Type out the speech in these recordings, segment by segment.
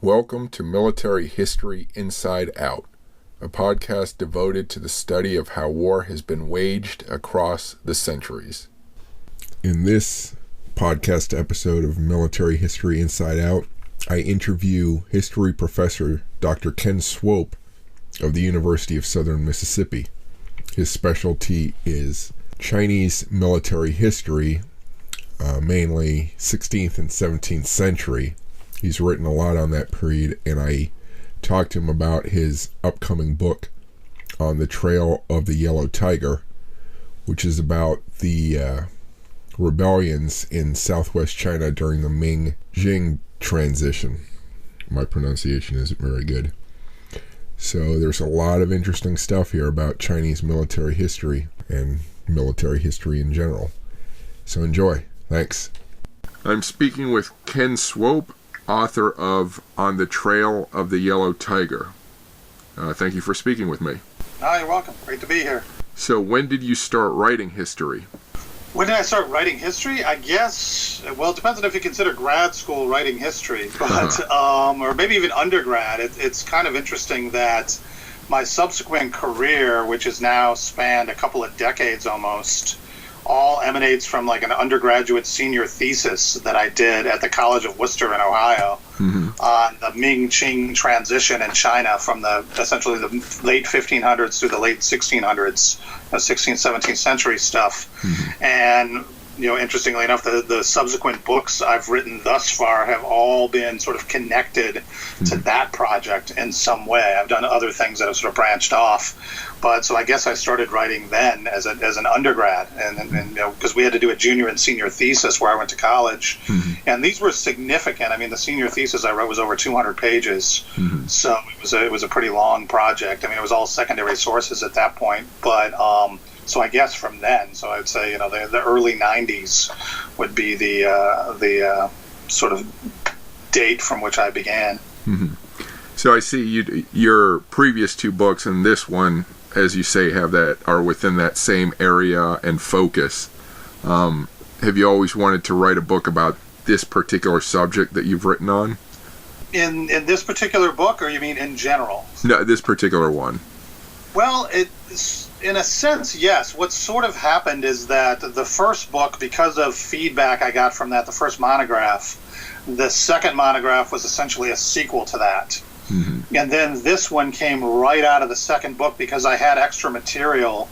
Welcome to Military History Inside Out, a podcast devoted to the study of how war has been waged across the centuries. In this podcast episode of Military History Inside Out, I interview history professor Dr. Ken Swope of the University of Southern Mississippi. His specialty is Chinese military history, mainly 16th and 17th century. He's written a lot on that period, and I talked to him about his upcoming book on the Trail of the Yellow Tiger, which is about the rebellions in southwest China during the Ming-Qing transition. My pronunciation isn't very good. So there's a lot of interesting stuff here about Chinese military history and military history in general. So enjoy. Thanks. I'm speaking with Ken Swope, author of On the Trail of the Yellow Tiger. Thank you for speaking with me. Oh, you're welcome. Great to be here. So when did you start writing history? When did I start writing history? I guess, well, it depends on if you consider grad school writing history, but or maybe even undergrad. It's kind of interesting that my subsequent career, which has now spanned a couple of decades almost, all emanates from like an undergraduate senior thesis that I did at the College of Worcester in Ohio on the Ming-Qing transition in China from essentially the late 1500s through the late 1600s, 16th, 17th century stuff. And interestingly enough, the subsequent books I've written thus far have all been sort of connected to that project in some way. I've done other things that have sort of branched off. But so I guess I started writing then as an undergrad, and because we had to do a junior and senior thesis where I went to college, and these were significant. I mean, the senior thesis I wrote was over 200 pages, so it was a pretty long project. I mean, it was all secondary sources at that point, but so I guess from then, so I'd say the early 90s would be the sort of date from which I began. So I see your previous two books and this one, as you say, are within that same area and focus. Have you always wanted to write a book about this particular subject that you've written on? In this particular book, or you mean in general? No, this particular one. Well, in a sense, yes. What sort of happened is that the first book, because of feedback I got from that, the first monograph, the second monograph was essentially a sequel to that. And then this one came right out of the second book because I had extra material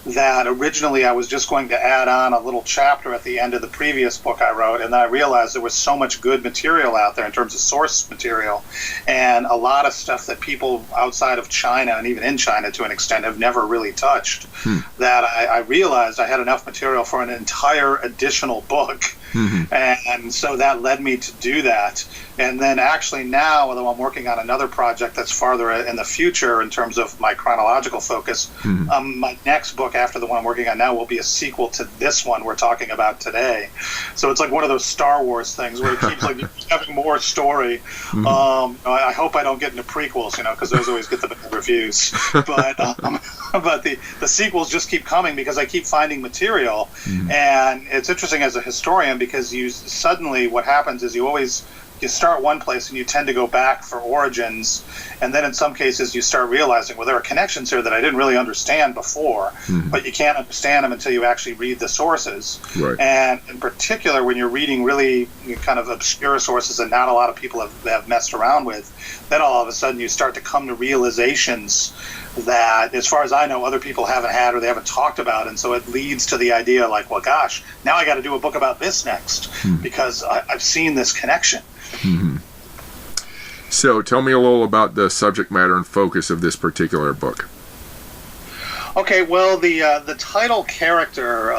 that originally I was just going to add on a little chapter at the end of the previous book I wrote, and then I realized there was so much good material out there in terms of source material, and a lot of stuff that people outside of China, and even in China to an extent, have never really touched, that I realized I had enough material for an entire additional book. And so that led me to do that. And then actually now, although I'm working on another project that's farther in the future in terms of my chronological focus, my next book after the one I'm working on now will be a sequel to this one we're talking about today. So it's like one of those Star Wars things where it keeps like having more story. I hope I don't get into prequels, because those always get the bad reviews. But the sequels just keep coming because I keep finding material. And it's interesting as a historian because what happens is you start one place and you tend to go back for origins, and then in some cases you start realizing, well, there are connections here that I didn't really understand before, but you can't understand them until you actually read the sources. Right. And in particular, when you're reading really kind of obscure sources that not a lot of people have messed around with, then all of a sudden you start to come to realizations that, as far as I know, other people haven't had or they haven't talked about, and so it leads to the idea like, well, gosh, now I got to do a book about this next because I've seen this connection. So tell me a little about the subject matter and focus of this particular book. Okay, well, the title character,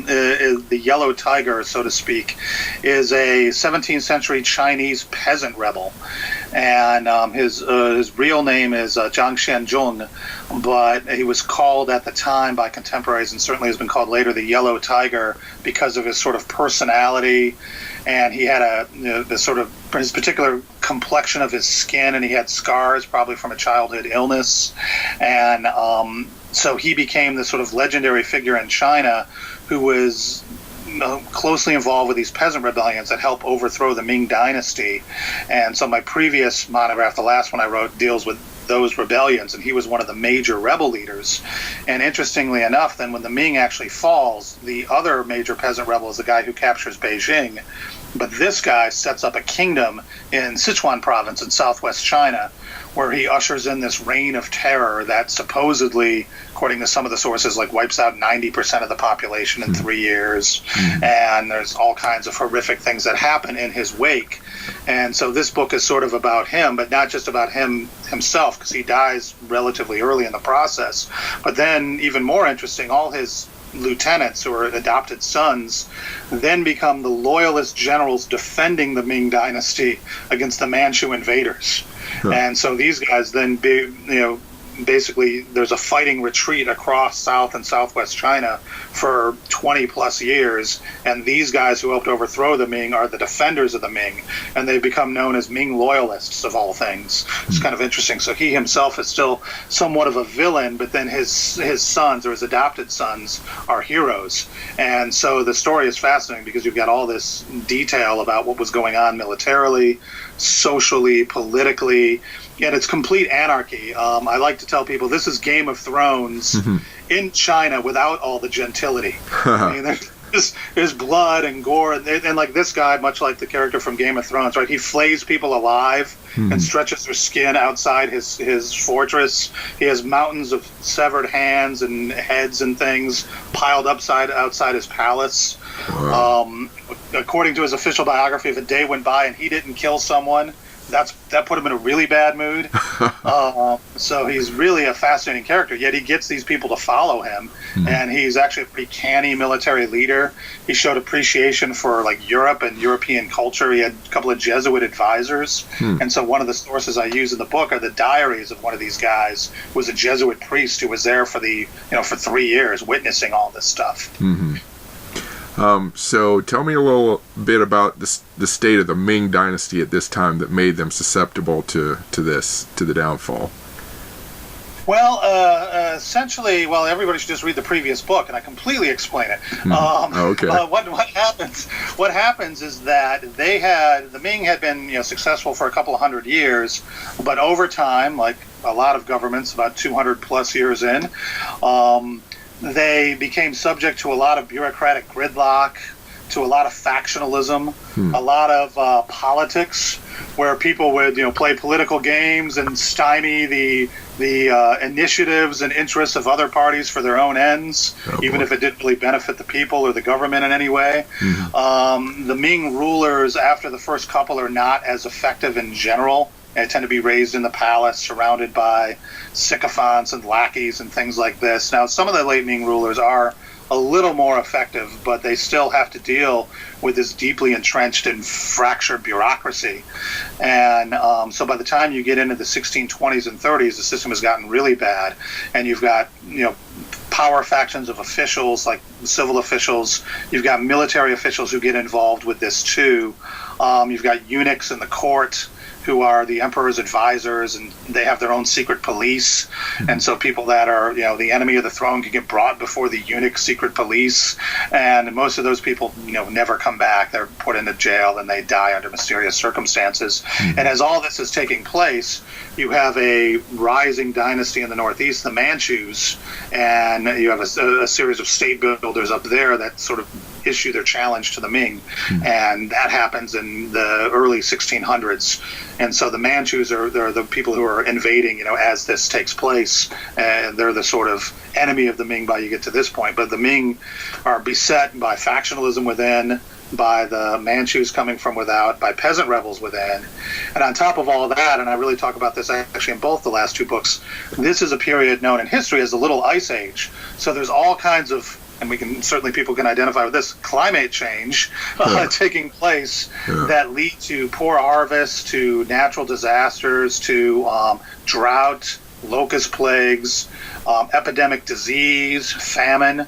is the Yellow Tiger, so to speak, is a 17th century Chinese peasant rebel. And his real name is Zhang Xianzhong, but he was called at the time by contemporaries, and certainly has been called later, the Yellow Tiger, because of his sort of personality. And he had his particular complexion of his skin, and he had scars probably from a childhood illness. And so he became this sort of legendary figure in China who was closely involved with these peasant rebellions that help overthrow the Ming Dynasty. And so my previous monograph, the last one I wrote, deals with those rebellions, and he was one of the major rebel leaders. And interestingly enough, then when the Ming actually falls, the other major peasant rebel is the guy who captures Beijing. But this guy sets up a kingdom in Sichuan province in southwest China, where he ushers in this reign of terror that supposedly, according to some of the sources, like wipes out 90% of the population in 3 years. And there's all kinds of horrific things that happen in his wake. And so this book is sort of about him, but not just about him himself, because he dies relatively early in the process. But then, even more interesting, all his lieutenants, who are adopted sons, then become the loyalist generals defending the Ming Dynasty against the Manchu invaders. Sure. And so these guys then, basically there's a fighting retreat across South and Southwest China for 20 plus years, and these guys who helped overthrow the Ming are the defenders of the Ming, and they become known as Ming loyalists of all things. It's kind of interesting. So he himself is still somewhat of a villain, but then his sons, or his adopted sons, are heroes. And so the story is fascinating because you've got all this detail about what was going on militarily, socially, politically, and it's complete anarchy. I like to tell people this is Game of Thrones in China without all the gentility. I mean, there's blood and gore, and like this guy, much like the character from Game of Thrones, right? He flays people alive and stretches their skin outside his fortress. He has mountains of severed hands and heads and things piled outside his palace. Wow. According to his official biography, if a day went by and he didn't kill someone, that put him in a really bad mood. So he's really a fascinating character, yet he gets these people to follow him, and he's actually a pretty canny military leader. He showed appreciation for like Europe and European culture. He had a couple of Jesuit advisors, and so one of the sources I use in the book are the diaries of one of these guys who was a Jesuit priest who was there for for 3 years witnessing all this stuff. So tell me a little bit about the state of the Ming Dynasty at this time that made them susceptible to the downfall. Well, essentially, everybody should just read the previous book, and I completely explain it. Okay. What happens is that the Ming had been successful for a couple of hundred years, but over time, like a lot of governments, about 200 plus years in, they became subject to a lot of bureaucratic gridlock, to a lot of factionalism, a lot of politics, where people would play political games and stymie the initiatives and interests of other parties for their own ends, even if it didn't really benefit the people or the government in any way. The Ming rulers, after the first couple, are not as effective in general. They tend to be raised in the palace, surrounded by sycophants and lackeys and things like this. Now, some of the late Ming rulers are a little more effective, but they still have to deal with this deeply entrenched and fractured bureaucracy. And so by the time you get into the 1620s and 30s, the system has gotten really bad, and you've got power factions of officials, like civil officials. You've got military officials who get involved with this too. You've got eunuchs in the court who are the emperor's advisors, and they have their own secret police. And so people that are, the enemy of the throne can get brought before the eunuch secret police. And most of those people, never come back. They're put into jail and they die under mysterious circumstances. And as all this is taking place, you have a rising dynasty in the Northeast, the Manchus, and you have a series of state builders up there that sort of issue their challenge to the Ming. And that happens in the early 1600s. And so the Manchus they're the people who are invading, as this takes place. And they're the sort of enemy of the Ming by you get to this point. But the Ming are beset by factionalism within, by the Manchus coming from without, by peasant rebels within. And on top of all that, and I really talk about this actually in both the last two books, this is a period known in history as the Little Ice Age. So there's all kinds of, and people can identify with this, climate change taking place that lead to poor harvests, to natural disasters, to drought, locust plagues, epidemic disease, famine.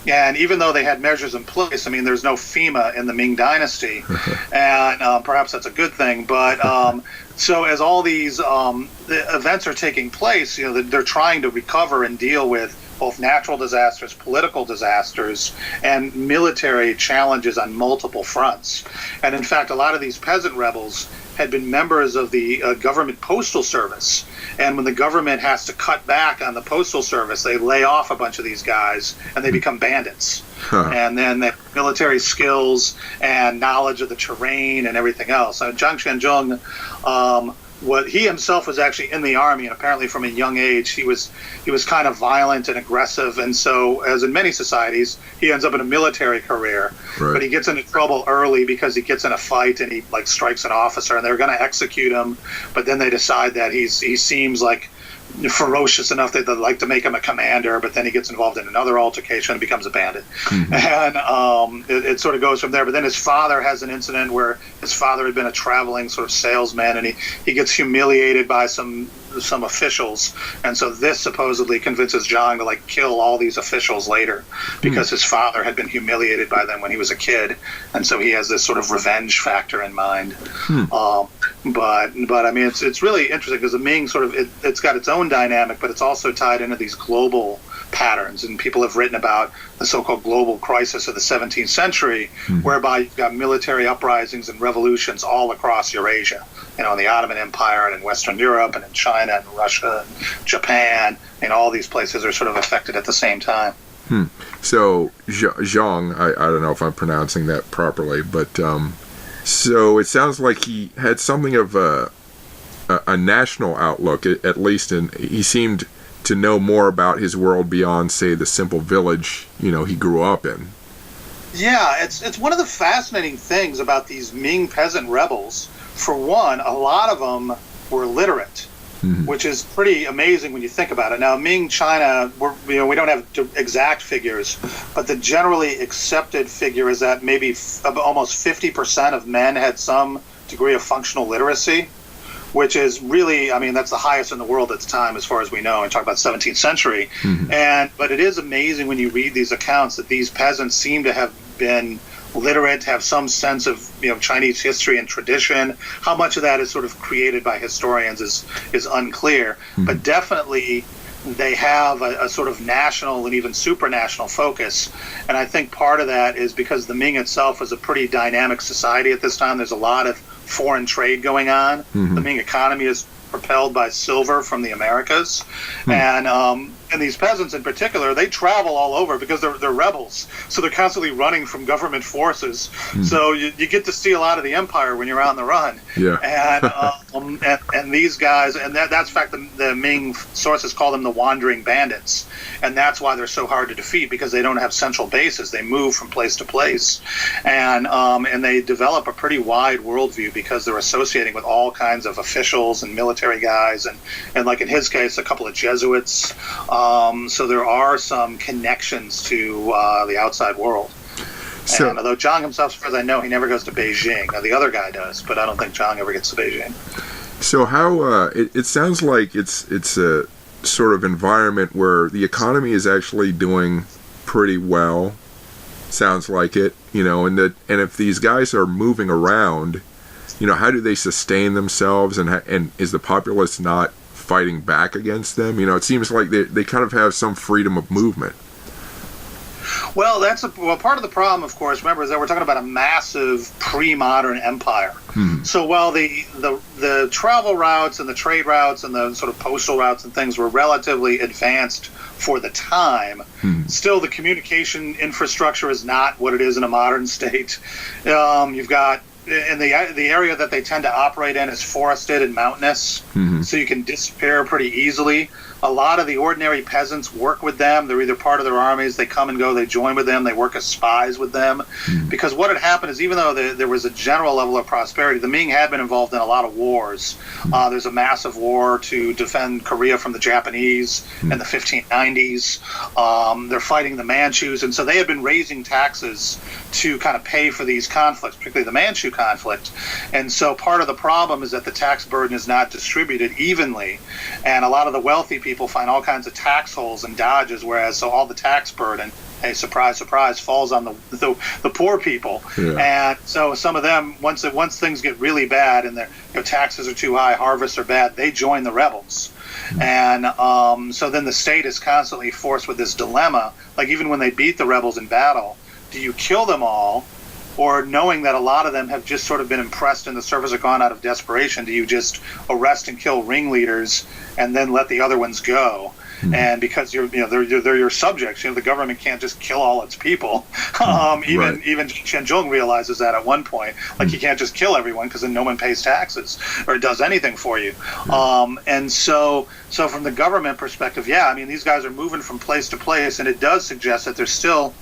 And even though they had measures in place, there's no FEMA in the Ming Dynasty, and perhaps that's a good thing. But so as all these the events are taking place, they're trying to recover and deal with both natural disasters, political disasters, and military challenges on multiple fronts. And in fact, a lot of these peasant rebels had been members of the government postal service. And when the government has to cut back on the postal service, they lay off a bunch of these guys and they become bandits. And then they have military skills and knowledge of the terrain and everything else. So Zhang Qianzhong, he himself was actually in the army, and apparently from a young age he was kind of violent and aggressive, and so, as in many societies, he ends up in a military career. Right. But he gets into trouble early because he gets in a fight and he strikes an officer, and they're going to execute him, but then they decide that he seems like ferocious enough that they'd like to make him a commander, but then he gets involved in another altercation and becomes a bandit. And it sort of goes from there. But then his father has an incident where his father had been a traveling sort of salesman, and he gets humiliated by some officials, and so this supposedly convinces Zhang to kill all these officials later because his father had been humiliated by them when he was a kid, and so he has this sort of revenge factor in mind. But I mean, it's really interesting because the Ming it's got its own dynamic, but it's also tied into these global patterns, and people have written about the so-called global crisis of the 17th century, whereby you've got military uprisings and revolutions all across Eurasia, in the Ottoman Empire and in Western Europe and in China and Russia and Japan, and all these places are sort of affected at the same time. So Zhang, I don't know if I'm pronouncing that properly, but so it sounds like he had something of a national outlook, at least, and he seemed to know more about his world beyond, say, the simple village he grew up in. Yeah, it's one of the fascinating things about these Ming peasant rebels. For one, a lot of them were literate, which is pretty amazing when you think about it. Now, Ming China, we don't have exact figures, but the generally accepted figure is that maybe almost 50% of men had some degree of functional literacy, which is really, I mean, that's the highest in the world at the time, as far as we know. And talk about 17th century. But it is amazing when you read these accounts that these peasants seem to have been literate, have some sense of Chinese history and tradition. How much of that is sort of created by historians is unclear, but definitely they have a sort of national and even supranational focus. And I think part of that is because the Ming itself was a pretty dynamic society at this time. There's a lot of foreign trade going on. The Ming economy is propelled by silver from the Americas, and these peasants in particular, they travel all over because they're rebels, so they're constantly running from government forces. So you get to see a lot of the empire when you're on the run. And these guys, and that's in fact the Ming sources call them the wandering bandits, and that's why they're so hard to defeat, because they don't have central bases. They move from place to place, and they develop a pretty wide worldview because they're associating with all kinds of officials and military guys, and like in his case, a couple of Jesuits. So there are some connections to the outside world. So, and although Zhang himself, as far as I know, he never goes to Beijing. Now, the other guy does, but I don't think Zhang ever gets to Beijing. So how it sounds like it's a sort of environment where the economy is actually doing pretty well. Sounds like it, and if these guys are moving around, how do they sustain themselves, and is the populace not fighting back against them? It seems like they kind of have some freedom of movement. Well, part of the problem, of course, remember, is that we're talking about a massive pre-modern empire. So while the travel routes and the trade routes and the sort of postal routes and things were relatively advanced for the time, still the communication infrastructure is not what it is in a modern state. You've got, in the area that they tend to operate in is forested and mountainous, so you can disappear pretty easily. A lot of the ordinary peasants work with them. They're either part of their armies, they come and go, they join with them, they work as spies with them. Because what had happened is, even though there was a general level of prosperity, the Ming had been involved in a lot of wars. There's a massive war to defend Korea from the Japanese in the 1590s. They're fighting the Manchus, and so they had been raising taxes to kind of pay for these conflicts, particularly the Manchu conflict. And so part of the problem is that the tax burden is not distributed evenly, and a lot of the wealthy people find all kinds of tax holes and dodges, whereas all the tax burden hey, surprise, surprise, falls on the poor people. And so some of them, once things get really bad and their taxes are too high, harvests are bad, they join the rebels. And so then the state is constantly forced with this dilemma, like even when they beat the rebels in battle, do you kill them all? Or knowing that a lot of them have just sort of been impressed in the service or gone out of desperation, do you just arrest and kill ringleaders and then let the other ones go? And because they're your subjects, the government can't just kill all its people. Even Chen Zhong realizes that at one point, like you can't just kill everyone because then no one pays taxes or does anything for you. And so from the government perspective, these guys are moving from place to place, and it does suggest that there's still,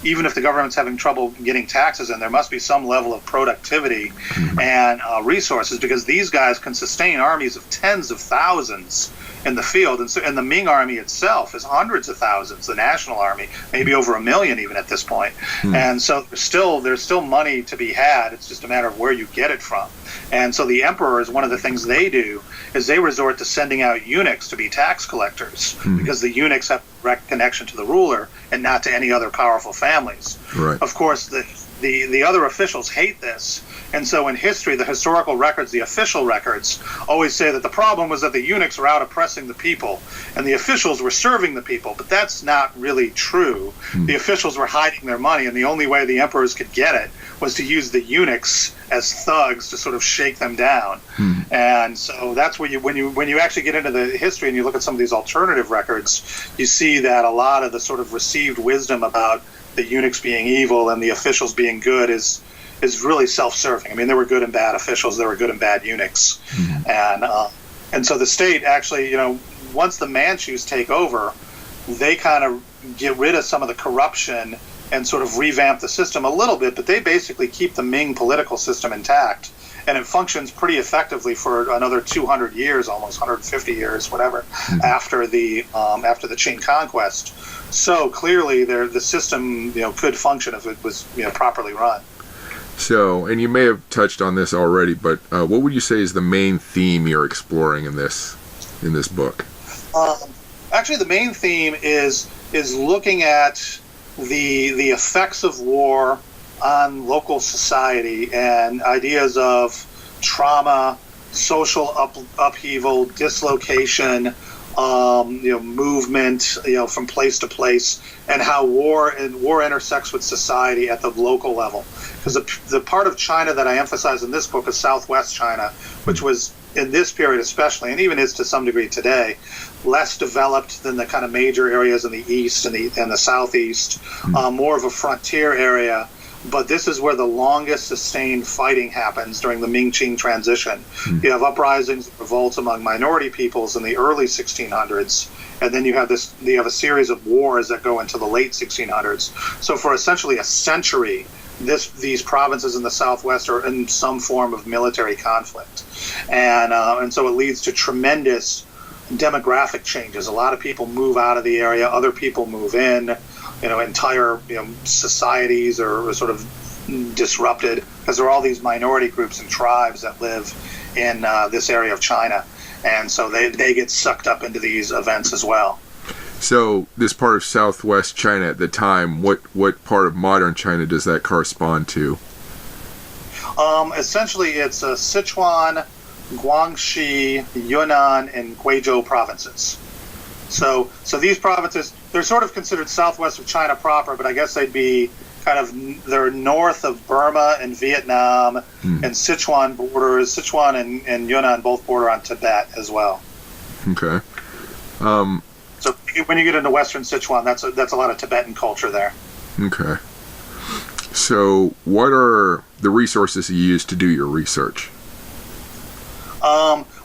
even if the government's having trouble getting taxes in, there must be some level of productivity and resources, because these guys can sustain armies of tens of thousands in the field. And the Ming army itself is hundreds of thousands, the national army, maybe over 1 million even at this point. And so there's still money to be had. It's just a matter of where you get it from. And so the emperors, one of the things they do is they resort to sending out eunuchs to be tax collectors, because the eunuchs have direct connection to the ruler and not to any other powerful families. Of course, the other officials hate this. And so in history, the historical records, the official records, always say that the problem was that the eunuchs were out oppressing the people and the officials were serving the people. But that's not really true. The officials were hiding their money, and the only way the emperors could get it was to use the eunuchs as thugs to sort of shake them down. And so that's where when you actually get into the history and you look at some of these alternative records, you see that a lot of the sort of received wisdom about the eunuchs being evil and the officials being good is really self-serving. I mean, there were good and bad officials, there were good and bad eunuchs. And so the state actually, once the Manchus take over, they kind of get rid of some of the corruption and sort of revamp the system a little bit, but they basically keep the Ming political system intact. And it functions pretty effectively for another 200 years, almost 150 years, whatever, after the Qing conquest. So clearly, the system, could function if it was, properly run. So, and you may have touched on this already, but what would you say is the main theme you're exploring in this book? Actually, the main theme is looking at the effects of war on local society and ideas of trauma, social upheaval, dislocation, movement, from place to place, and how war intersects with society at the local level. Because the part of China that I emphasize in this book is Southwest China, which was in this period especially, and even is to some degree today, less developed than the kind of major areas in the east and the southeast, more of a frontier area. But this is where the longest sustained fighting happens during the Ming-Qing transition. You have uprisings, revolts among minority peoples in the early 1600s, and then you have a series of wars that go into the late 1600s. So for essentially a century, these provinces in the Southwest are in some form of military conflict, and so it leads to tremendous demographic changes. A lot of people move out of the area, other people move in. Entire societies are sort of disrupted because there are all these minority groups and tribes that live in this area of China, and so they get sucked up into these events as well. So this part of Southwest China at the time, what part of modern China does that correspond to? Essentially, it's Sichuan, Guangxi, Yunnan, and Guizhou provinces. So these provinces, they're sort of considered southwest of China proper, but I guess they're north of Burma and Vietnam, and Sichuan and Yunnan both border on Tibet as well. Okay. So when you get into western Sichuan, that's a lot of Tibetan culture there. Okay. So what are the resources you use to do your research?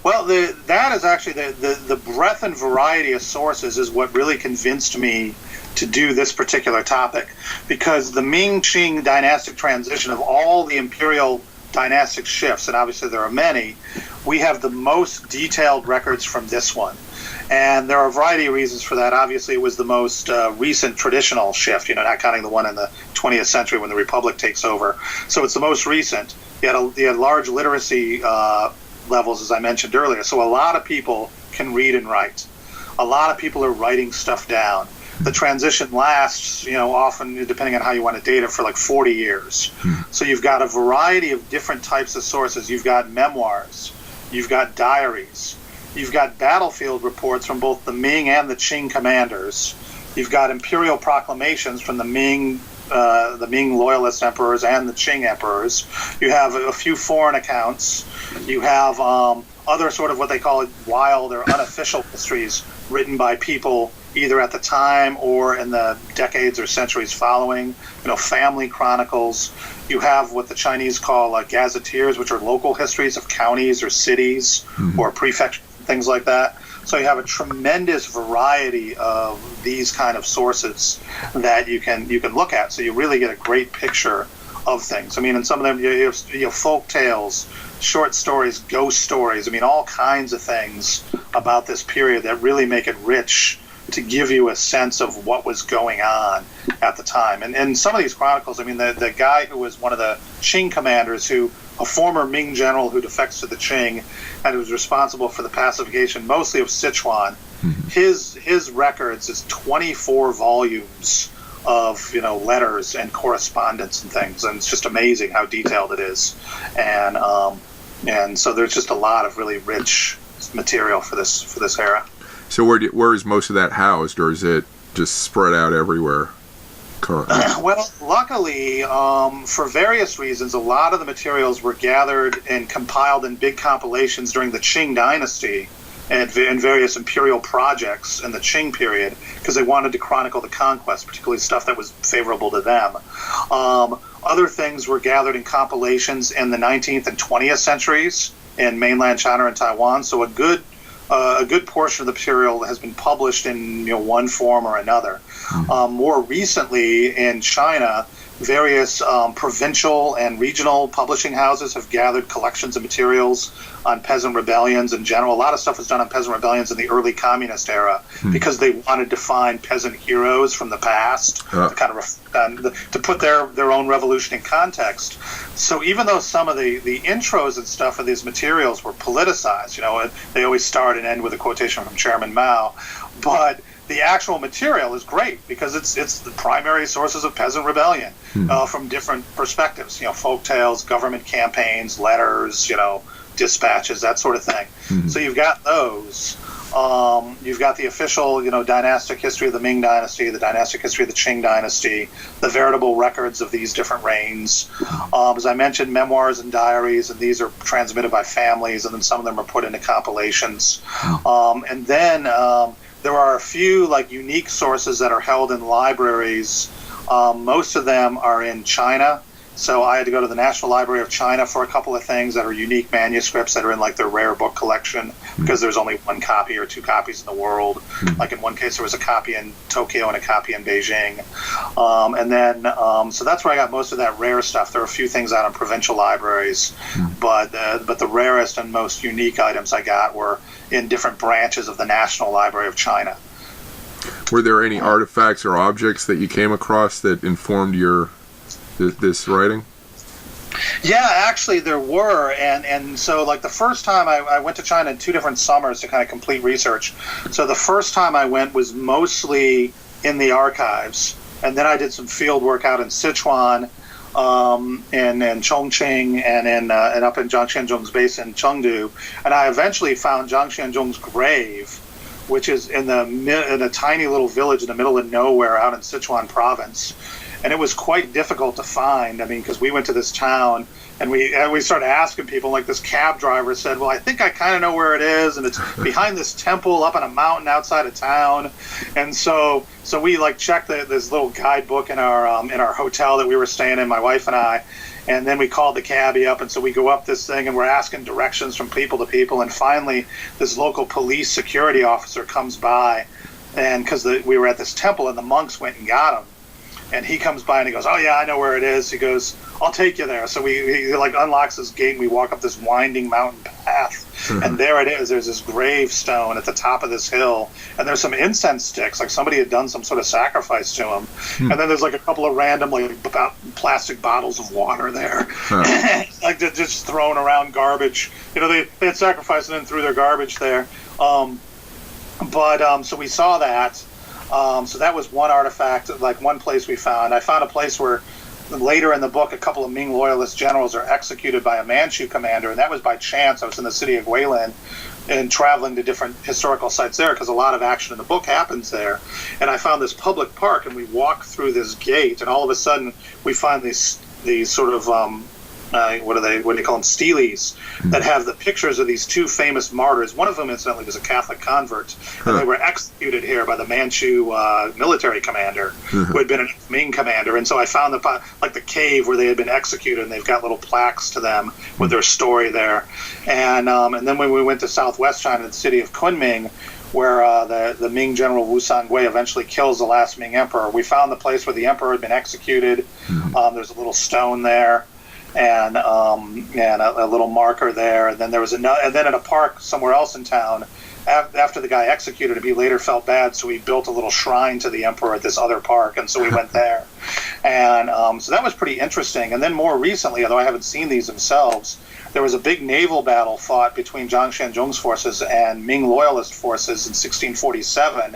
Well, that is actually the breadth and variety of sources is what really convinced me to do this particular topic, because the Ming-Qing dynastic transition, of all the imperial dynastic shifts, and obviously there are many, we have the most detailed records from this one. And there are a variety of reasons for that. Obviously, it was the most recent traditional shift, not counting the one in the 20th century when the Republic takes over. So it's the most recent. You had large literacy levels, as I mentioned earlier. So a lot of people can read and write. A lot of people are writing stuff down. The transition lasts, often, depending on how you want to date it, for like 40 years. So you've got a variety of different types of sources. You've got memoirs, you've got diaries, you've got battlefield reports from both the Ming and the Qing commanders. You've got imperial proclamations from the Ming loyalist emperors and the Qing emperors. You have a few foreign accounts. You have other sort of what they call wild or unofficial histories written by people either at the time or in the decades or centuries following. Family chronicles. You have what the Chinese call gazetteers, which are local histories of counties or cities or prefectures, things like that. So you have a tremendous variety of these kind of sources that you can look at. So you really get a great picture of things. In some of them you have folk tales, short stories, ghost stories. All kinds of things about this period that really make it rich to give you a sense of what was going on at the time. And some of these chronicles, the guy who was one of the Qing commanders, a former Ming general who defects to the Qing and who was responsible for the pacification mostly of Sichuan, his records is 24 volumes of letters and correspondence and things, and it's just amazing how detailed it is. And so there's just a lot of really rich material for this era. So where is most of that housed, or is it just spread out everywhere currently? Well, luckily, for various reasons, a lot of the materials were gathered and compiled in big compilations during the Qing Dynasty and in various imperial projects in the Qing period, because they wanted to chronicle the conquest, particularly stuff that was favorable to them. Other things were gathered in compilations in the 19th and 20th centuries in mainland China and Taiwan. So a good portion of the material has been published in one form or another. More recently in China, various provincial and regional publishing houses have gathered collections of materials on peasant rebellions in general. A lot of stuff was done on peasant rebellions in the early communist era because they wanted to find peasant heroes from the past to kind of to put their own revolution in context. So even though some of the intros and stuff of these materials were politicized, they always start and end with a quotation from Chairman Mao, but the actual material is great because it's the primary sources of peasant rebellion from different perspectives. Folk tales, government campaigns, letters, dispatches, that sort of thing. So you've got those. You've got the official, dynastic history of the Ming Dynasty, the dynastic history of the Qing Dynasty, the veritable records of these different reigns. As I mentioned, memoirs and diaries, and these are transmitted by families, and then some of them are put into compilations. And then there are a few unique sources that are held in libraries. Most of them are in China. So I had to go to the National Library of China for a couple of things that are unique manuscripts that are in their rare book collection, because there's only one copy or two copies in the world. Like in one case there was a copy in Tokyo and a copy in Beijing. And then so that's where I got most of that rare stuff. There are a few things out in provincial libraries, but the rarest and most unique items I got were in different branches of the National Library of China. Were there any artifacts or objects that you came across that informed this writing? Yeah, actually there were, and so the first time I went to China in 2 different summers to kind of complete research. So the first time I went was mostly in the archives, and then I did some field work out in Sichuan, and Chongqing, and up in Zhang Xianzhong's base in Chungdu, and I eventually found Zhang Xianzhong's grave, which is in a tiny little village in the middle of nowhere out in Sichuan province. And it was quite difficult to find. Because we went to this town and we started asking people. This cab driver said, "Well, I think I kind of know where it is, and it's behind this temple up on a mountain outside of town." And so we checked this little guidebook in our hotel that we were staying in, my wife and I. And then we called the cabbie up, and so we go up this thing, and we're asking directions from people to people. And finally, this local police security officer comes by, and because we were at this temple, and the monks went and got him. And he comes by and he goes, "Oh yeah, I know where it is." He goes, "I'll take you there." So he unlocks this gate, and we walk up this winding mountain path, and there it is. There's this gravestone at the top of this hill, and there's some incense sticks, somebody had done some sort of sacrifice to him. And then there's a couple of random plastic bottles of water there, just thrown around garbage. They had sacrificed and then threw their garbage there. So we saw that. So that was one artifact, like one place we found. I found a place where later in the book, a couple of Ming loyalist generals are executed by a Manchu commander, and that was by chance. I was in the city of Guilin and traveling to different historical sites there because a lot of action in the book happens there. And I found this public park, and we walked through this gate, and all of a sudden we find these sort of what do you call them, steles, that have the pictures of these two famous martyrs. One of them, incidentally, was a Catholic convert, and they were executed here by the Manchu military commander, who had been a Ming commander. And so I found the cave where they had been executed, and they've got little plaques to them with their story there. And then when we went to southwest China, the city of Kunming, where the Ming general Wu Sangui eventually kills the last Ming emperor, we found the place where the emperor had been executed. There's a little stone there, and a little marker there, and then there was and then in a park somewhere else in town, after the guy executed him, he later felt bad, so he built a little shrine to the emperor at this other park, and so we went there, and so that was pretty interesting. And then more recently, although I haven't seen these themselves, there was a big naval battle fought between Zhang Xianzhong's forces and Ming loyalist forces in 1647,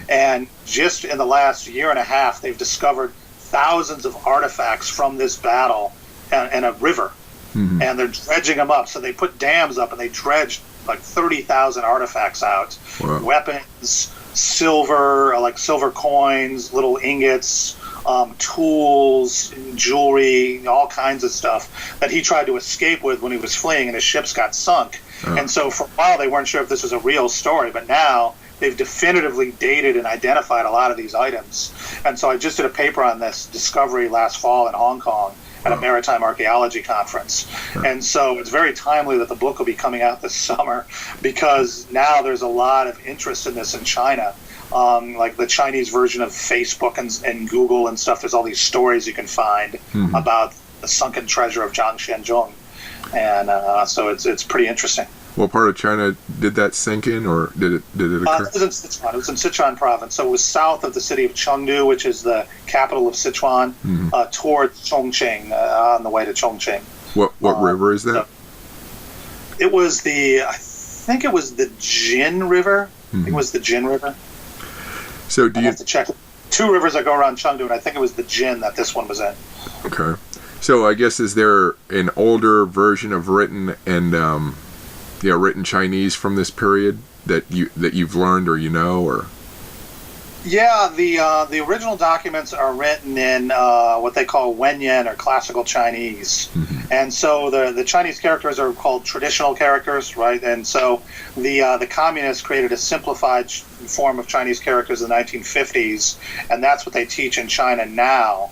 and just in the last year and a half, they've discovered thousands of artifacts from this battle and a river, and they're dredging them up. So they put dams up and they dredged like 30,000 artifacts out. Wow. Weapons, silver, like silver coins, little ingots, tools, jewelry, all kinds of stuff that he tried to escape with when he was fleeing and his ships got sunk. And so for a while they weren't sure if this was a real story, but now they've definitively dated and identified a lot of these items. And so I just did a paper on this discovery last fall in Hong Kong at a maritime archaeology conference. And so it's very timely that the book will be coming out this summer, because now there's a lot of interest in this in China. Like the Chinese version of Facebook and Google and stuff, there's all these stories you can find about the sunken treasure of Zhang Xianzhong. And so it's pretty interesting. What part of China did that sink in, or did it occur? It was in Sichuan. It was in Sichuan province. So it was south of the city of Chungdu, which is the capital of Sichuan, towards Chongqing, on the way to Chongqing. What river is that? It was I think it was the Jin River. I think it was the Jin River. So I have to check. Two rivers that go around Chengdu, and I think it was the Jin that this one was in. Okay. So I guess, is there an older version of written and written Chinese from this period that you've learned or or? Yeah, the original documents are written in what they call Wenyan, or classical Chinese, and so the Chinese characters are called traditional characters, right? And so the communists created a simplified form of Chinese characters in the 1950s, and that's what they teach in China now.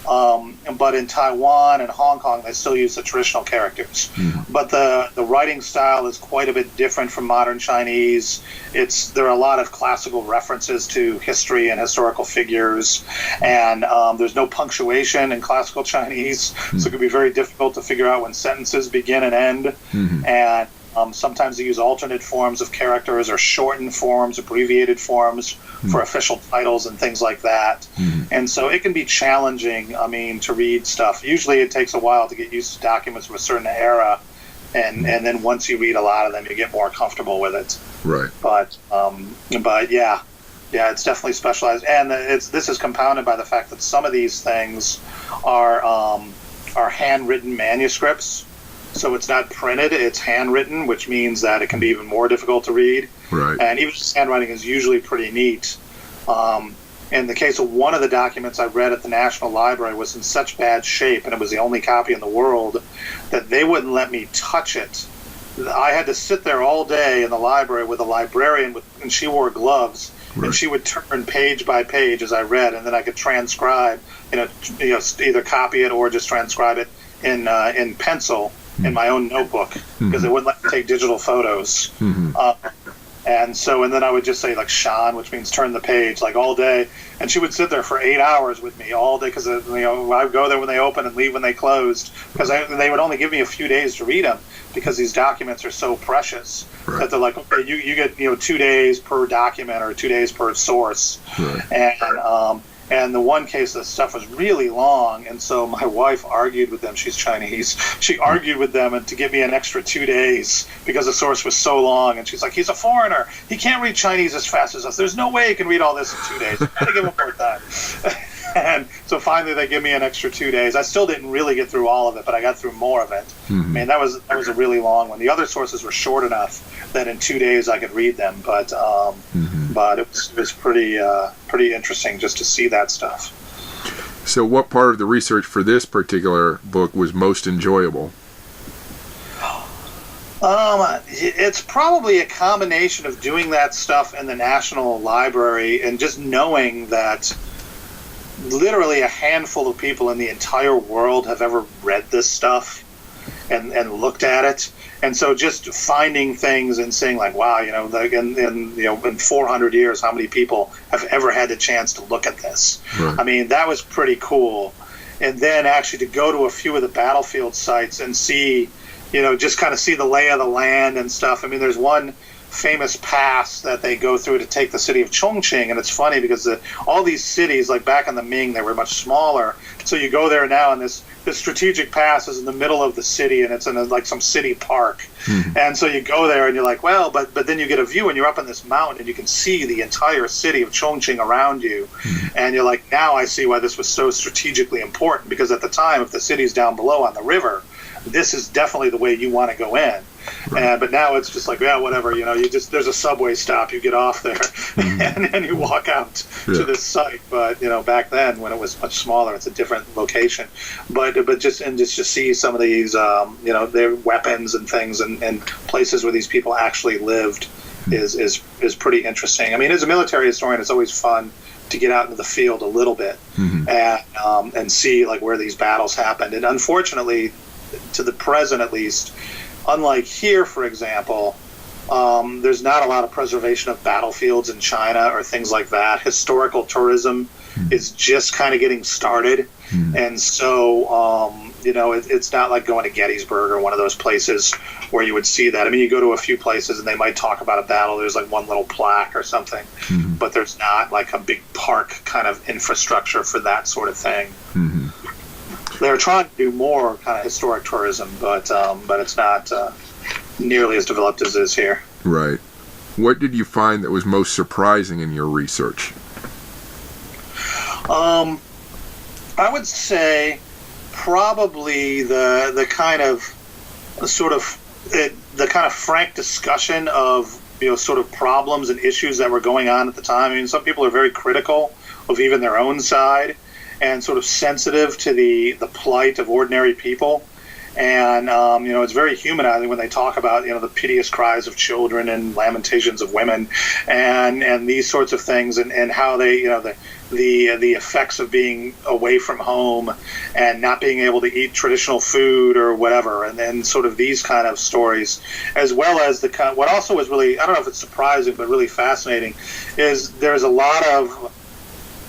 But in Taiwan and Hong Kong, they still use the traditional characters. But the writing style is quite a bit different from modern Chinese. There are a lot of classical references to history and historical figures, and there's no punctuation in classical Chinese, so it can be very difficult to figure out when sentences begin and end. And sometimes they use alternate forms of characters or shortened forms, abbreviated forms for official titles and things like that. And so it can be challenging, to read stuff. Usually it takes a while to get used to documents of a certain era, and then once you read a lot of them, you get more comfortable with it. Right. But yeah, it's definitely specialized. And this is compounded by the fact that some of these things are handwritten manuscripts. So it's not printed, it's handwritten, which means that it can be even more difficult to read. Right. And even just handwriting is usually pretty neat. In the case of one of the documents I read at the National Library was in such bad shape, and it was the only copy in the world, that they wouldn't let me touch it. I had to sit there all day in the library with a librarian, and she wore gloves, and she would turn page by page as I read, and then I could transcribe, either copy it or just transcribe it in pencil in my own notebook, because they wouldn't let me take digital photos. And then I would just say, like, Shan, which means turn the page, like, all day. And she would sit there for 8 hours with me all day, because I would go there when they opened and leave when they closed, because they would only give me a few days to read them, because these documents are so precious that they're like, okay, you get 2 days per document or 2 days per source. And the one case, the stuff was really long, and so my wife argued with them. She's Chinese. She argued with them and to give me an extra 2 days because the source was so long. And she's like, he's a foreigner. He can't read Chinese as fast as us. There's no way he can read all this in 2 days. I gotta give him more time. And so finally they give me an extra 2 days. I still didn't really get through all of it, but I got through more of it. I mean, that was a really long one. The other sources were short enough that in 2 days I could read them, but it was pretty interesting just to see that stuff. So what part of the research for this particular book was most enjoyable? It's probably a combination of doing that stuff in the National Library and just knowing that literally a handful of people in the entire world have ever read this stuff and looked at it. And so just finding things and saying like, wow, in 400 years, how many people have ever had the chance to look at this? Right. I mean, that was pretty cool. And then actually to go to a few of the battlefield sites and see, just kind of see the lay of the land and stuff. I mean, there's one famous pass that they go through to take the city of Chongqing, and it's funny because all these cities, like back in the Ming, they were much smaller. So you go there now, and this strategic pass is in the middle of the city, and it's in like some city park. And so you go there, and you're like, well, but then you get a view, and you're up in this mountain, and you can see the entire city of Chongqing around you, and you're like, now I see why this was so strategically important, because at the time, if the city's down below on the river, this is definitely the way you want to go in. Right. But now it's just like, yeah, whatever, there's a subway stop, you get off there, and then you walk out to this site. But, back then when it was much smaller, it's a different location. But just see some of these, their weapons and things and places where these people actually lived is pretty interesting. I mean, as a military historian, it's always fun to get out into the field a little bit and see like where these battles happened. And unfortunately, to the present at least, unlike here, for example, there's not a lot of preservation of battlefields in China or things like that. Historical tourism is just kind of getting started. And so, it's not like going to Gettysburg or one of those places where you would see that. I mean, you go to a few places and they might talk about a battle. There's like one little plaque or something, but there's not like a big park kind of infrastructure for that sort of thing. They're trying to do more kind of historic tourism, but it's not nearly as developed as it is here. Right. What did you find that was most surprising in your research? I would say probably the kind of frank discussion of sort of problems and issues that were going on at the time. I mean, some people are very critical of even their own side, and sort of sensitive to the plight of ordinary people. And, it's very humanizing when they talk about, the piteous cries of children and lamentations of women and these sorts of things and how they, the effects of being away from home and not being able to eat traditional food or whatever. And then sort of these kind of stories, as well as what also was really, I don't know if it's surprising, but really fascinating, is there's a lot of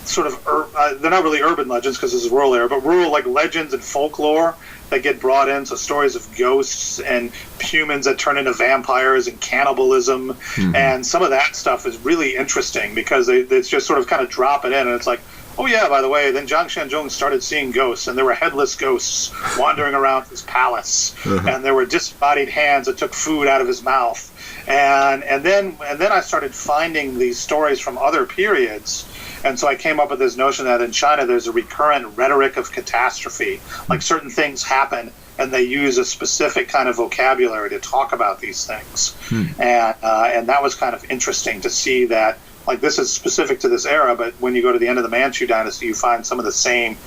sort of they're not really urban legends because this is rural area, but rural like legends and folklore that get brought in. So stories of ghosts and humans that turn into vampires and cannibalism, and some of that stuff is really interesting because they just sort of kind of drop it in, and it's like, oh yeah, by the way, then Zhang Xianzhong started seeing ghosts, and there were headless ghosts wandering around his palace, and there were disembodied hands that took food out of his mouth, and then I started finding these stories from other periods. And so I came up with this notion that in China there's a recurrent rhetoric of catastrophe. Like certain things happen and they use a specific kind of vocabulary to talk about these things. And that was kind of interesting to see that, like, this is specific to this era, but when you go to the end of the Manchu dynasty, you find some of the same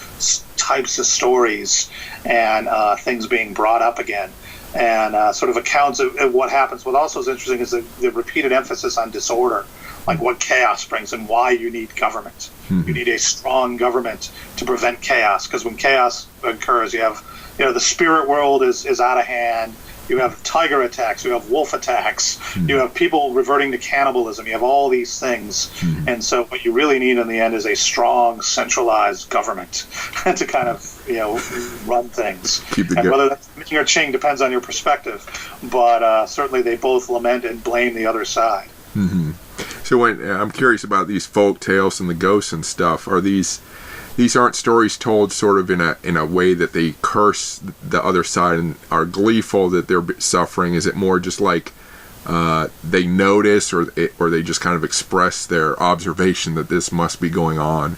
types of stories and things being brought up again. And sort of accounts of what happens. What also is interesting is the repeated emphasis on disorder, like what chaos brings and why you need government. You need a strong government to prevent chaos, because when chaos occurs, you have, the spirit world is out of hand. You have tiger attacks, you have wolf attacks, you have people reverting to cannibalism, you have all these things. And so what you really need in the end is a strong, centralized government to kind of, run things. And whether that's Ming or Qing depends on your perspective, but certainly they both lament and blame the other side. So when I'm curious about these folk tales and the ghosts and stuff, are these aren't stories told sort of in a way that they curse the other side and are gleeful that they're suffering? Is it more just like they notice, or they just kind of express their observation that this must be going on?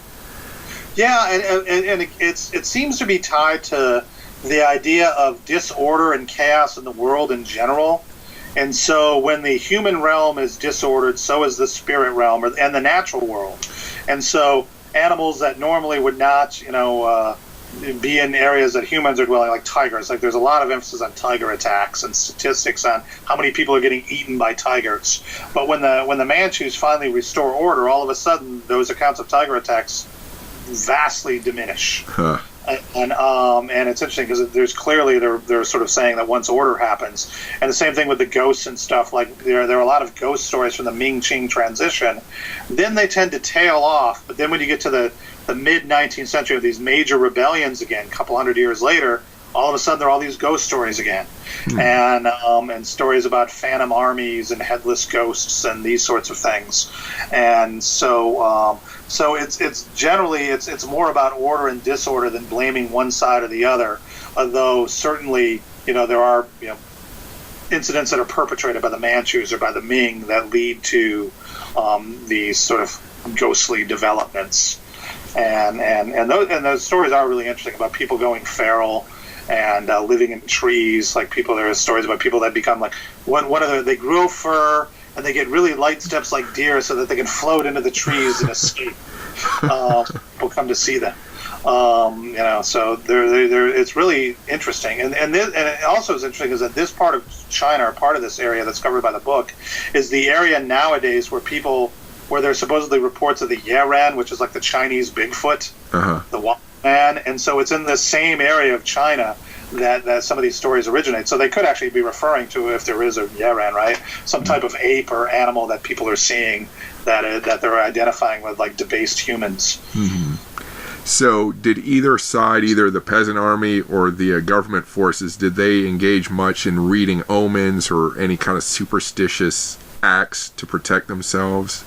Yeah, and it seems to be tied to the idea of disorder and chaos in the world in general. And so when the human realm is disordered, so is the spirit realm and the natural world. And so animals that normally would not, be in areas that humans are dwelling, like tigers. Like there's a lot of emphasis on tiger attacks and statistics on how many people are getting eaten by tigers. But when the Manchus finally restore order, all of a sudden those accounts of tiger attacks vastly diminish. Huh. And it's interesting because there's clearly they're sort of saying that once order happens, and the same thing with the ghosts and stuff. Like there are a lot of ghost stories from the Ming-Qing transition. Then they tend to tail off, but then when you get to the mid 19th century of these major rebellions again, a couple hundred years later, all of a sudden there are all these ghost stories again, and stories about phantom armies and headless ghosts and these sorts of things. And so it's generally it's more about order and disorder than blaming one side or the other. Although certainly there are incidents that are perpetrated by the Manchus or by the Ming that lead to these sort of ghostly developments. And those stories are really interesting about people going feral and living in trees. Like there are stories about people that become like they grow fur and they get really light steps like deer so that they can float into the trees and escape. People come to see them. So it's really interesting. And it also is interesting is that this part of China, or part of this area that's covered by the book, is the area nowadays where there's supposedly reports of the Yaran, which is like the Chinese Bigfoot, the Walkman, and so it's in the same area of China that some of these stories originate. So they could actually be referring to, if there is a Yaran, right, some type of ape or animal that people are seeing that they're identifying with like debased humans. Mm-hmm. So did either side, either the peasant army or the government forces, did they engage much in reading omens or any kind of superstitious acts to protect themselves?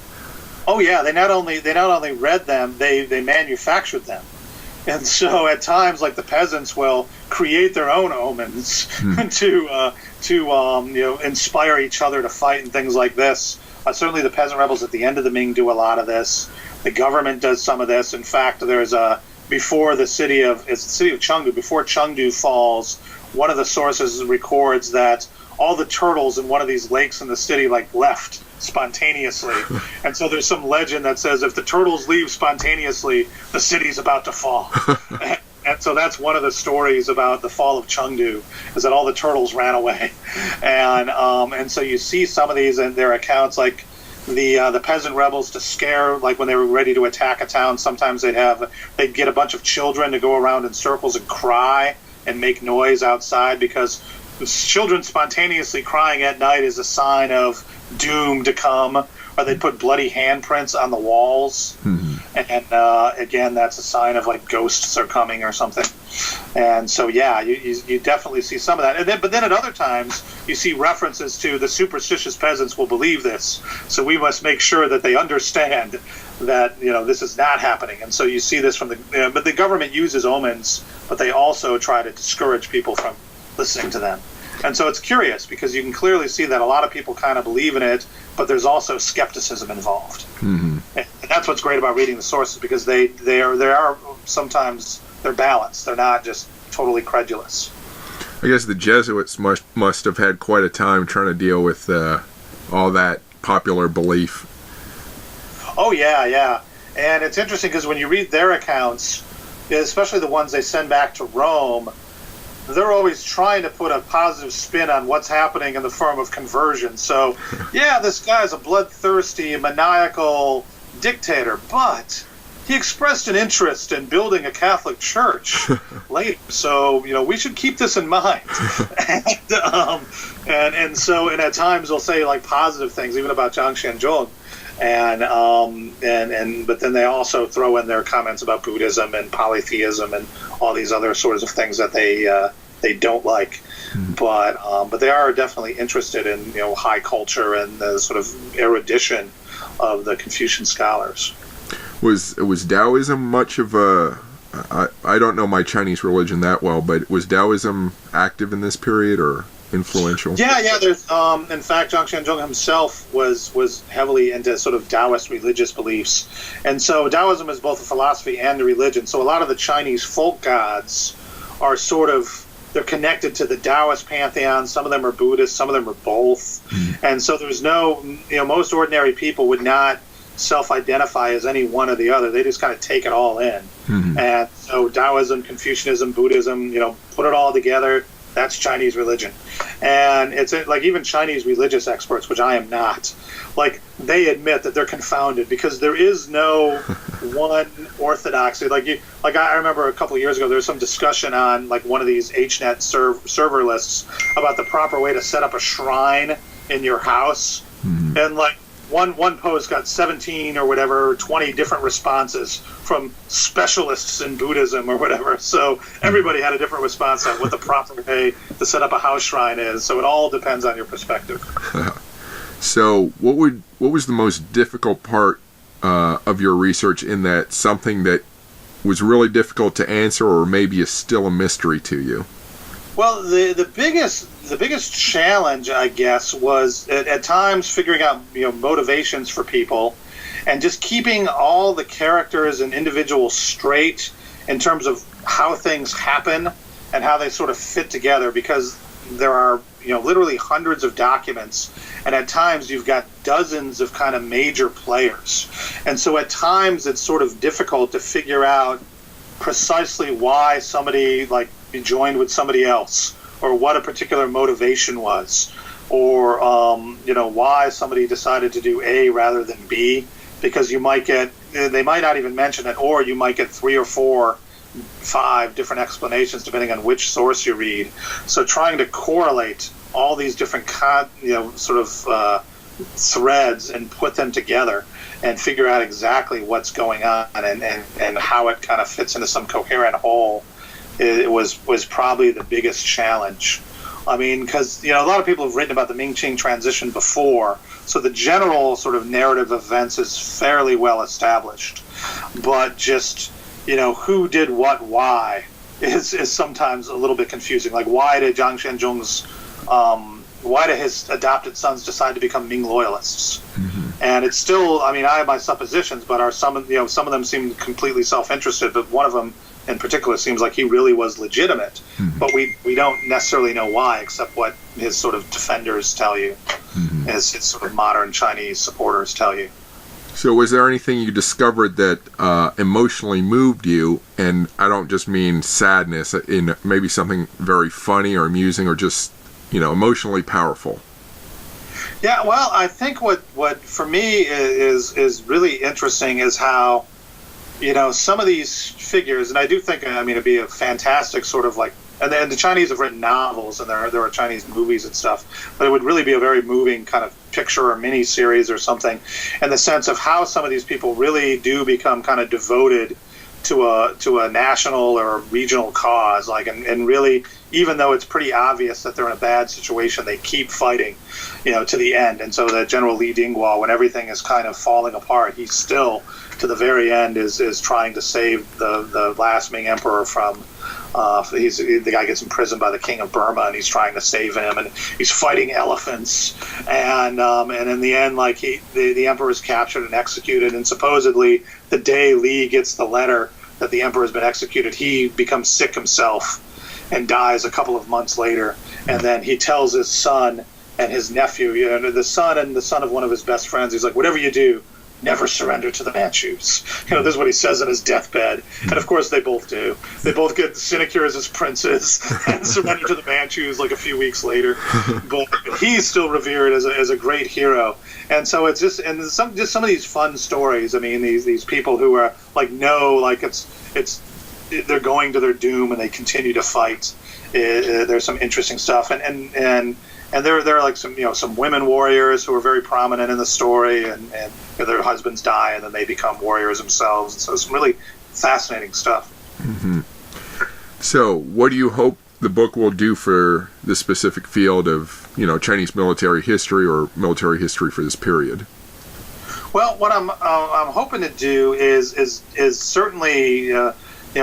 Oh yeah, they not only read them, they manufactured them. And so at times, like the peasants will create their own omens to inspire each other to fight and things like this. Certainly the peasant rebels at the end of the Ming do a lot of this. The government does some of this. In fact, there's before the city of Chungdu, before Chungdu falls, one of the sources records that all the turtles in one of these lakes in the city left spontaneously. And so there's some legend that says if the turtles leave spontaneously, the city's about to fall. And so that's one of the stories about the fall of Chungdu, is that all the turtles ran away. And so you see some of these in their accounts, like the peasant rebels, to scare, like when they were ready to attack a town, sometimes they'd get a bunch of children to go around in circles and cry and make noise outside, because children spontaneously crying at night is a sign of doom to come. Or they'd put bloody handprints on the walls, and again, that's a sign of ghosts are coming or something. And so, yeah, you definitely see some of that. But then at other times, you see references to the superstitious peasants will believe this, so we must make sure that they understand that this is not happening. And so you see this from but the government uses omens, but they also try to discourage people from listening to them. And so it's curious, because you can clearly see that a lot of people kind of believe in it, but there's also skepticism involved. Mm-hmm. And that's what's great about reading the sources, because they are sometimes they're balanced. They're not just totally credulous. I guess the Jesuits must have had quite a time trying to deal with all that popular belief. Oh, yeah. And it's interesting because when you read their accounts, especially the ones they send back to Rome, they're always trying to put a positive spin on what's happening in the form of conversion. So, yeah, this guy's a bloodthirsty, maniacal dictator, but he expressed an interest in building a Catholic church later. So, we should keep this in mind. And so at times they'll say positive things, even about Zhang Xianzhong. But then they also throw in their comments about Buddhism and polytheism and all these other sorts of things that they don't like. But they are definitely interested in high culture and the sort of erudition the Confucian scholars. Was Taoism much of a... I don't know my Chinese religion that well, but was Taoism active in this period or influential? Yeah. There's, in fact, Zhang Xianzhong himself was heavily into sort of Taoist religious beliefs, and so Taoism is both a philosophy and a religion. So a lot of the Chinese folk gods are they're connected to the Taoist pantheon. Some of them are Buddhist, some of them are both, and so there's most ordinary people would not self-identify as any one or the other. They just kind of take it all in. And so Taoism, Confucianism, Buddhism, put it all together. That's Chinese religion. And it's like even Chinese religious experts, which I am not, like they admit that they're confounded because there is no one orthodoxy. Like I remember a couple of years ago, there was some discussion on like one of these HNet server lists about the proper way to set up a shrine in your house. And like one post got 17 or whatever, 20 different responses from specialists in Buddhism or whatever. So everybody had a different response on what the proper way to set up a house shrine is. So it all depends on your perspective. So what was the most difficult part of your research, in that something that was really difficult to answer or maybe is still a mystery to you? Well, the biggest challenge, I guess, was at times figuring out motivations for people, and just keeping all the characters and individuals straight in terms of how things happen and how they sort of fit together, because there are literally hundreds of documents, and at times you've got dozens of kind of major players, and so at times it's sort of difficult to figure out precisely why somebody joined with somebody else, or what a particular motivation was, or why somebody decided to do A rather than B, because they might not even mention it, or you might get 3 or 4, 5 different explanations depending on which source you read. So trying to correlate all these different threads and put them together and figure out exactly what's going on and how it kind of fits into some coherent whole, it was probably the biggest challenge. I mean, because a lot of people have written about the Ming-Qing transition before, so the general sort of narrative of events is fairly well established, but just who did what, why is sometimes a little bit confusing. Like, why did Zhang Xianzhong's why did his adopted sons decide to become Ming loyalists? And it's still, I have my suppositions, but some of them seem completely self-interested, but one of them in particular seems like he really was legitimate, but we don't necessarily know why, except what his sort of defenders tell you, as his sort of modern Chinese supporters tell you. So was there anything you discovered that emotionally moved you? And I don't just mean sadness, in maybe something very funny or amusing or just, emotionally powerful. Yeah, well, I think what for me is really interesting is how, some of these figures, and I do think, it'd be a fantastic sort of and the Chinese have written novels, and there are Chinese movies and stuff, but it would really be a very moving kind of picture or mini series or something, in the sense of how some of these people really do become kind of devoted to a national or regional cause, and really, even though it's pretty obvious that they're in a bad situation, they keep fighting, to the end. And so that General Li Dinghua, when everything is kind of falling apart, he's still, to the very end, is trying to save the last Ming Emperor from, the guy gets imprisoned by the King of Burma, and he's trying to save him, and he's fighting elephants, and in the end, the emperor is captured and executed, and supposedly the day Li gets the letter that the emperor has been executed, he becomes sick himself and dies a couple of months later, and then he tells his son and his nephew, the son and the son of one of his best friends, he's like, whatever you do, never surrender to the Manchus. This is what he says in his deathbed. And of course they both do. They both get sinecures as princes and surrender to the Manchus a few weeks later. But he's still revered as a great hero. And so it's just, and some of these fun stories. These people who are they're going to their doom and they continue to fight. There's some interesting stuff. And there are some women warriors who are very prominent in the story, and their husbands die and then they become warriors themselves. And so some really fascinating stuff. So what do you hope the book will do for the specific field of Chinese military history or military history for this period? Well, what I'm hoping to do is certainly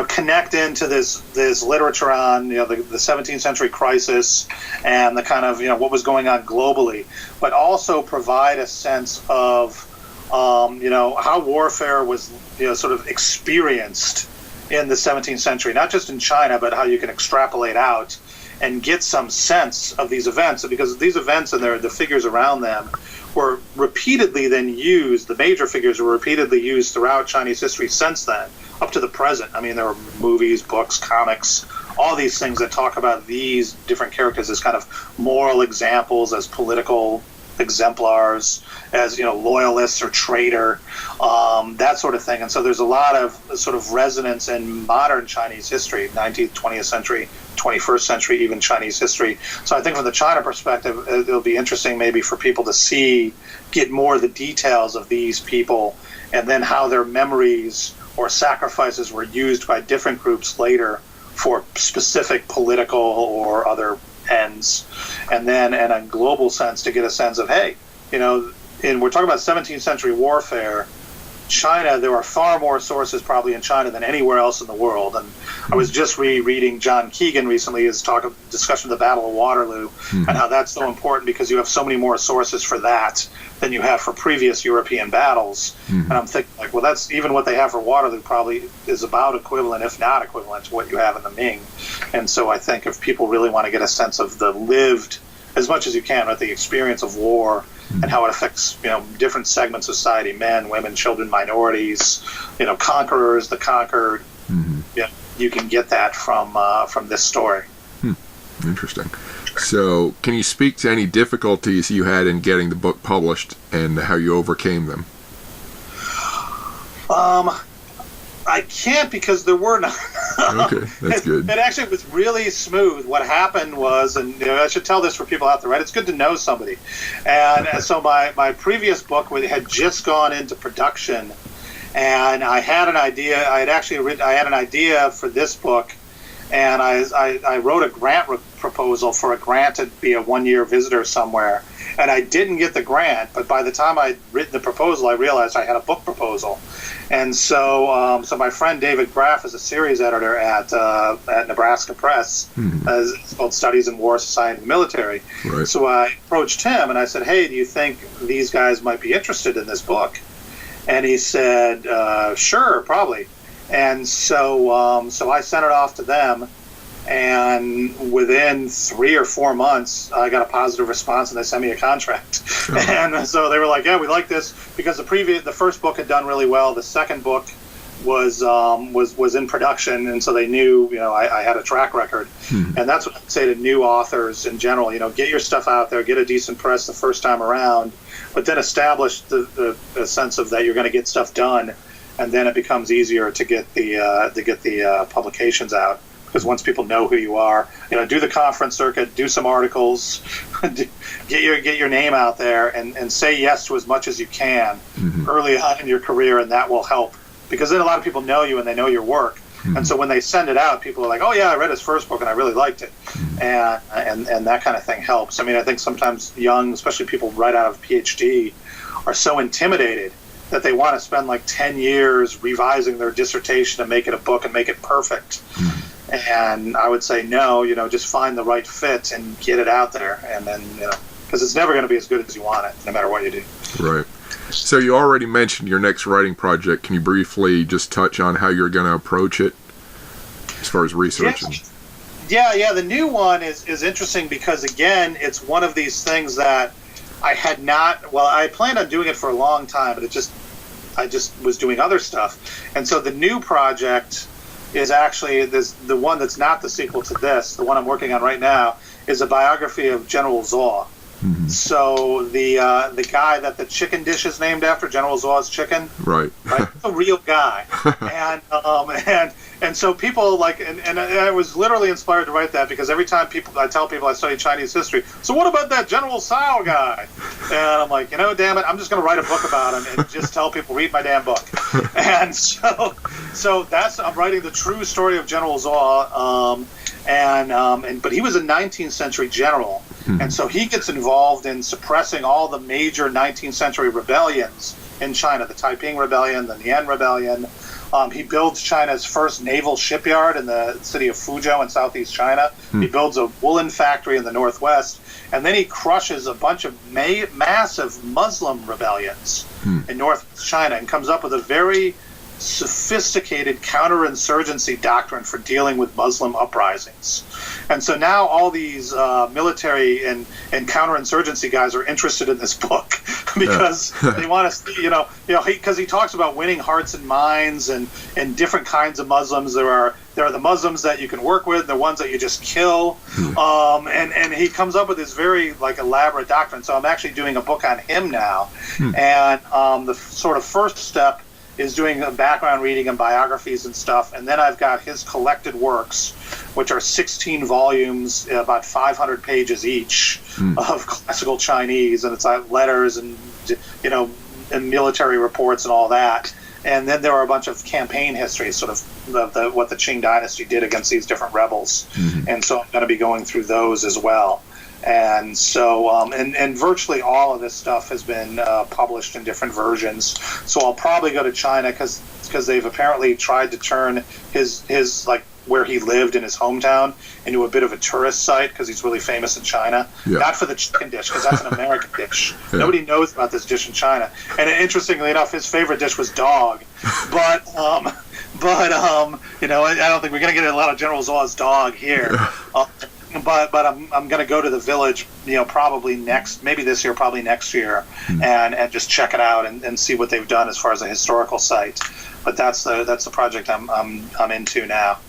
connect into this literature on the 17th century crisis and the kind of what was going on globally, but also provide a sense of how warfare was sort of experienced in the 17th century, not just in China, but how you can extrapolate out and get some sense of these events, because these events and the figures around them were repeatedly then used, the major figures were repeatedly used throughout Chinese history since then, up to the present. I mean, there were movies, books, comics, all these things that talk about these different characters as kind of moral examples, as political exemplars, as loyalists or traitor, that sort of thing. And so there's a lot of sort of resonance in modern Chinese history, 19th, 20th century, 21st century, even Chinese history. So I think from the China perspective, it'll be interesting maybe for people to get more of the details of these people, and then how their memories or sacrifices were used by different groups later for specific political or other ends, and then in a global sense to get a sense of, hey, and we're talking about 17th century warfare. China, there are far more sources probably in China than anywhere else in the world. And I was just rereading John Keegan recently, his discussion of the Battle of Waterloo, and how that's so important because you have so many more sources for that than you have for previous European battles. And I'm thinking, like, well, that's even what they have for Waterloo probably is about equivalent, if not equivalent, to what you have in the Ming. And so I think if people really want to get a sense of the lived, as much as you can, with the experience of war and how it affects, different segments of society, men, women, children, minorities, conquerors, the conquered. You can get that from this story. Interesting. So, can you speak to any difficulties you had in getting the book published and how you overcame them? I can't, because there were none. Okay, that's good. It actually was really smooth. What happened was, and I should tell this for people out there, right? It's good to know somebody. And so my previous book had just gone into production, and I had an idea. I had an idea for this book, and I wrote a grant proposal for a grant to be a one-year visitor somewhere. And I didn't get the grant, but by the time I'd written the proposal, I realized I had a book proposal. And so my friend David Graff is a series editor at Nebraska Press. It's called Studies in War, Society, and Military. Right. So I approached him, and I said, hey, do you think these guys might be interested in this book? And he said, sure, probably. And so I sent it off to them. And within 3 or 4 months, I got a positive response, and they sent me a contract. And so they were like, "Yeah, we like this," because the first book had done really well. The second book was in production, and so they knew I had a track record. And that's what I'd say to new authors in general. Get your stuff out there, get a decent press the first time around, but then establish the sense of that you're going to get stuff done, and then it becomes easier to get the publications out. Because once people know who you are, do the conference circuit, do some articles, get your name out there, and say yes to as much as you can early on in your career, and that will help. Because then a lot of people know you and they know your work, and so when they send it out, people are like, "Oh yeah, I read his first book and I really liked it," and that kind of thing helps. I mean, I think sometimes young, especially people right out of PhD, are so intimidated that they want to spend like 10 years revising their dissertation and make it a book and make it perfect. And I would say, no, just find the right fit and get it out there. And then, because it's never going to be as good as you want it, no matter what you do. Right. So you already mentioned your next writing project. Can you briefly just touch on how you're going to approach it as far as researching? Yeah. The new one is interesting because, again, it's one of these things that I had not, I planned on doing it for a long time, but I just was doing other stuff. And so the new project is actually the one that's not the sequel to this. The one I'm working on right now is a biography of General Zuo. So the guy that the chicken dish is named after, General Zuo's chicken, right? A real guy, and so people like, and I was literally inspired to write that because every time I tell people I study Chinese history, so what about that General Zuo guy? And I'm like, damn it, I'm just going to write a book about him and just tell people read my damn book. And so I'm writing the true story of General Zuo, but he was a 19th century general. And so he gets involved in suppressing all the major 19th century rebellions in China, the Taiping Rebellion, the Nian Rebellion. He builds China's first naval shipyard in the city of Fuzhou in southeast China. He builds a woolen factory in the northwest. And then he crushes a bunch of massive Muslim rebellions in northwest China and comes up with a very sophisticated counterinsurgency doctrine for dealing with Muslim uprisings. And so now all these military and counterinsurgency guys are interested in this book because they want to, because he talks about winning hearts and minds and different kinds of Muslims. There are the Muslims that you can work with, the ones that you just kill, and he comes up with this very elaborate doctrine. So I'm actually doing a book on him now, and the sort of first step is doing a background reading and biographies and stuff, and then I've got his collected works, which are 16 volumes, about 500 pages each, of classical Chinese, and it's letters and and military reports and all that. And then there are a bunch of campaign histories, sort of what the Ming Dynasty did against these different rebels, and so I'm going to be going through those as well. And so, and virtually all of this stuff has been published in different versions. So I'll probably go to China because they've apparently tried to turn his where he lived in his hometown into a bit of a tourist site because he's really famous in China. Yeah. Not for the chicken dish, because that's an American dish. Yeah. Nobody knows about this dish in China. And interestingly enough, his favorite dish was dog. But I don't think we're going to get a lot of General Zuo's dog here. But I'm going to go to the village, probably maybe this year, probably next year, and just check it out and see what they've done as far as a historical site. But that's the project I'm into now.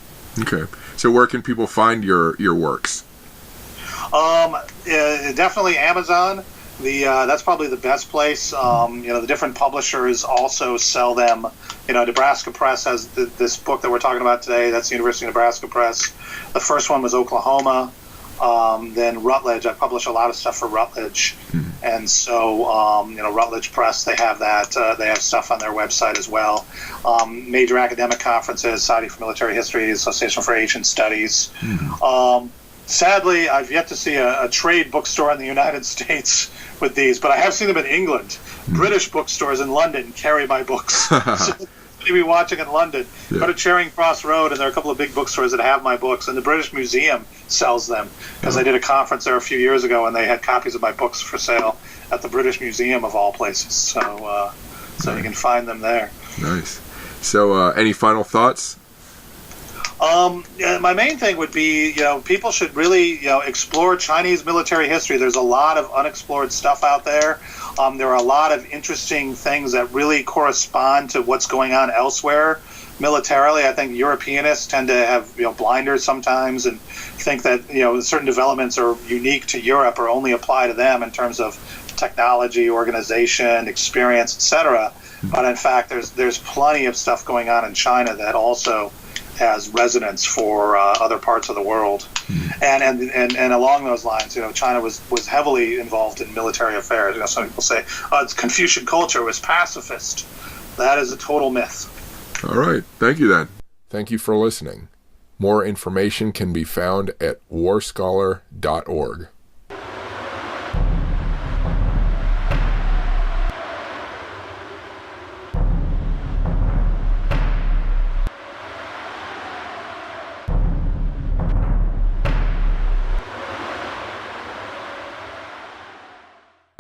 Okay, so where can people find your works? Definitely Amazon. That's probably the best place. The different publishers also sell them. Nebraska Press has this book that we're talking about today. That's the University of Nebraska Press. The first one was Oklahoma. Then Routledge. I publish a lot of stuff for Routledge. And so, Routledge Press, they have that. They have stuff on their website as well. Major academic conferences, Society for Military History, Association for Asian Studies. Sadly, I've yet to see a trade bookstore in the United States with these, but I have seen them in England. British bookstores in London carry my books. So you'll be watching in London. Yeah. Go to Charing Cross Road, and there are a couple of big bookstores that have my books, and the British Museum sells them, because I did a conference there a few years ago, and they had copies of my books for sale at the British Museum, of all places. So you can find them there. Nice. So any final thoughts? My main thing would be, people should really, explore Chinese military history. There's a lot of unexplored stuff out there. There are a lot of interesting things that really correspond to what's going on elsewhere militarily. I think Europeanists tend to have, blinders sometimes and think that, certain developments are unique to Europe or only apply to them in terms of technology, organization, experience, etc. But in fact, there's plenty of stuff going on in China that also has resonance for other parts of the world, and along those lines, China was heavily involved in military affairs. Some people say, it's Confucian culture, was pacifist. That is a total myth. All right, thank you then. Thank you for listening. More information can be found at warscholar.org.